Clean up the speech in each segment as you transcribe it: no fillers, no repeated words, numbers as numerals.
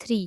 3۔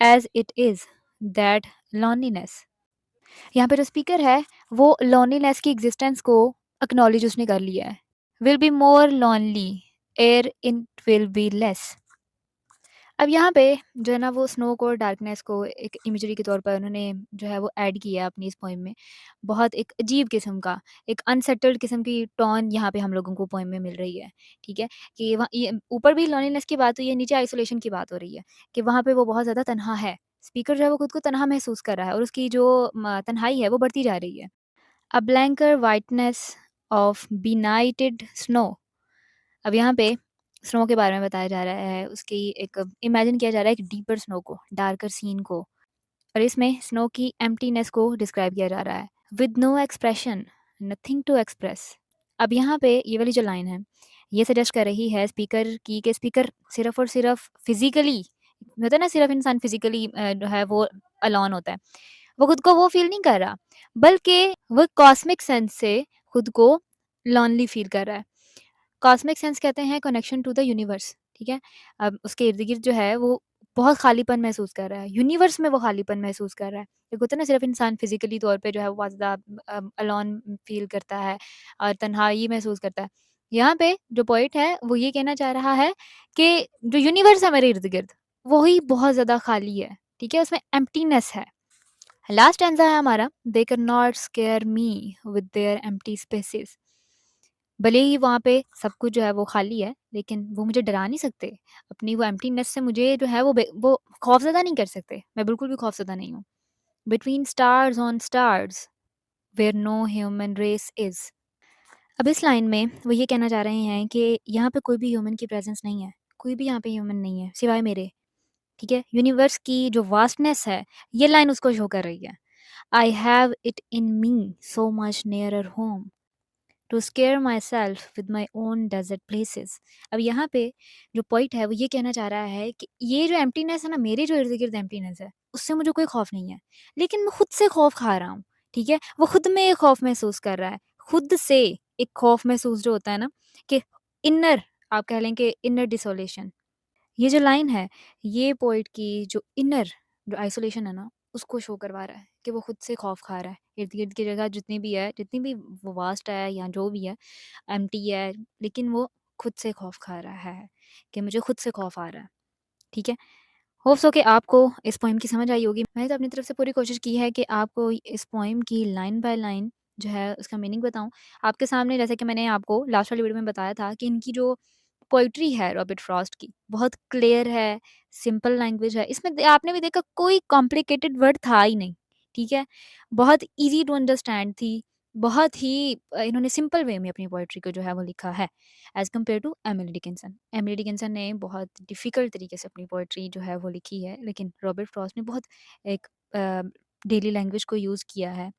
as it is that loneliness. यहाँ पे जो स्पीकर है वो loneliness की existence को acknowledge उसने कर लिया है. Will be more lonely, air it will be less. अब यहाँ पे जो है ना वो स्नो को और डार्कनेस को एक इमेजरी के तौर पर उन्होंने जो है वो ऐड किया है अपनी इस पोएम में। बहुत एक अजीब किस्म का, एक अनसेटल्ड किस्म की टोन यहाँ पे हम लोगों को पोएम में मिल रही है, ठीक है? कि वहाँ ये ऊपर भी लोनलीनेस की बात हुई है, नीचे आइसोलेशन की बात हो रही है, कि वहाँ पे वो बहुत ज़्यादा तन्हा है। स्पीकर जो है वो खुद को तन्हा महसूस कर रहा है और उसकी जो तन्हाई है वो बढ़ती जा रही है। अ ब्लैंकर व्हाइटनेस ऑफ बेनाइटेड स्नो। अब यहाँ पे स्नो के बारे में बताया जा रहा है, उसकी एक इमेजिन किया जा रहा है एक डीपर स्नो को, डार्कर सीन को, और इसमें स्नो की एम्प्टीनेस को डिस्क्राइब किया जा रहा है। With no expression, nothing to express. अब यहाँ पे ये वाली जो लाइन है, ये सजेस्ट कर रही है स्पीकर की कि स्पीकर सिर्फ और सिर्फ फिजिकली, होता है ना, सिर्फ इंसान फिजिकली जो है वो अलोन होता है, वो खुद को वो फील नहीं कर रहा, बल्कि वो कॉस्मिक सेंस से खुद को लॉनली फील कर रहा है। कॉस्मिक सेंस कहते हैं कनेक्शन टू द यूनिवर्स, ठीक है? अब उसके इर्द-गिर्द जो है वो बहुत खालीपन महसूस कर रहा है, यूनिवर्स में वो खालीपन महसूस कर रहा है। एक होता है ना सिर्फ़ इंसान फिज़िकली तौर पे जो है वो बहुत ज़्यादा अलोन फ़ील करता है और तन्हाई महसूस करता है। यहाँ पे जो पोएट है वो ये कहना चाह रहा है कि जो यूनिवर्स है मेरे इर्द-गिर्द, वही बहुत ज़्यादा खाली है, ठीक है? उसमें एम्प्टीनेस है। लास्ट स्टैन्ज़ा है हमारा, they can not scare me with their empty spaces. भले ही वहाँ पे सब कुछ जो है वो खाली है, लेकिन वो मुझे डरा नहीं सकते। अपनी वो एम्प्टीनेस से मुझे जो है वो खौफ़ज़दा नहीं कर सकते। मैं बिल्कुल भी खौफ़ज़दा नहीं हूँ। Between stars on stars where no human race is. अब इस लाइन में वो ये कहना चाह रहे हैं कि यहाँ पे कोई भी ह्यूमन की प्रेज़ेंस नहीं है। कोई भी यहाँ पे ह्यूमन नहीं है, सिवाय मेरे, ठीक है? यूनिवर्स की जो वास्टनेस है, ये लाइन उसको शो कर रही है। I have it in me so much nearer home. To scare myself with my own desert places. अब यहाँ पे जो पॉइंट है वो ये कहना चाह रहा है कि ये जो एम्प्टीनेस है ना, मेरे जो इर्द गिर्द एम्प्टीनेस है, उससे मुझे कोई खौफ नहीं है, लेकिन मैं खुद से खौफ खा रहा हूँ, ठीक है? वो खुद में एक खौफ महसूस कर रहा है, खुद से एक खौफ महसूस जो होता है ना, कि इनर, आप कह लें कि इनर डिसोलेशन। ये जो लाइन है, ये पोएट की जो इनर जो आइसोलेशन है ना, उसको शो करवा रहा है कि वो खुद से खौफ खा रहा है। इर्द-गिर्द की जगह जितनी भी है, जितनी भी वो वास्ट है या जो भी है, एम्प्टी है, लेकिन वो खुद से खौफ खा रहा है कि मुझे खुद से खौफ आ रहा है, ठीक है? होप सो कि आपको इस पोएम की समझ आई होगी। मैंने तो अपनी तरफ से पूरी कोशिश की है कि आपको इस पोएम की लाइन बाय लाइन जो है उसका मीनिंग बताऊँ। आपके सामने जैसे कि मैंने आपको लास्ट वाली वीडियो में बताया था कि इनकी जो पोएट्री है रॉबर्ट फ्रॉस्ट की, बहुत क्लियर है, सिंपल लैंग्वेज है। इसमें आपने भी देखा कोई कॉम्प्लिकेटेड वर्ड था ही नहीं, ठीक है? बहुत ईज़ी टू अंडरस्टैंड थी, बहुत ही इन्होंने सिंपल वे में अपनी पोएट्री को जो है वो लिखा है, as compared to Emily Dickinson. Emily Dickinson ने बहुत डिफ़िकल्ट तरीके से अपनी पोएट्री जो है वो लिखी है, लेकिन रॉबर्ट फ्रॉस्ट ने बहुत एक डेली लैंग्वेज को यूज़ किया है।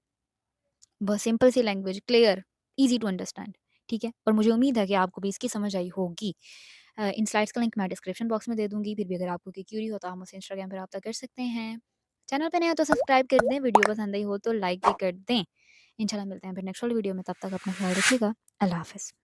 बहुत सिंपल सी language, clear, easy to understand, ठीक है? और मुझे उम्मीद है कि आपको भी इसकी समझ आई होगी। इन स्लाइड्स का लिंक मैं डिस्क्रिप्शन बॉक्स में दे दूँगी, फिर भी अगर आपको कोई क्यूरी हो तो आप मुझसे इंस्टाग्राम पे राब्ता कर सकते हैं। चैनल पे नए हो तो सब्सक्राइब कर दें, वीडियो पसंद आई हो तो लाइक भी कर दें। इंशाल्लाह मिलते हैं फिर नेक्स्ट वाली वीडियो में, तब तक अपना ख्याल रखिएगा। अल्लाह हाफ़िज़।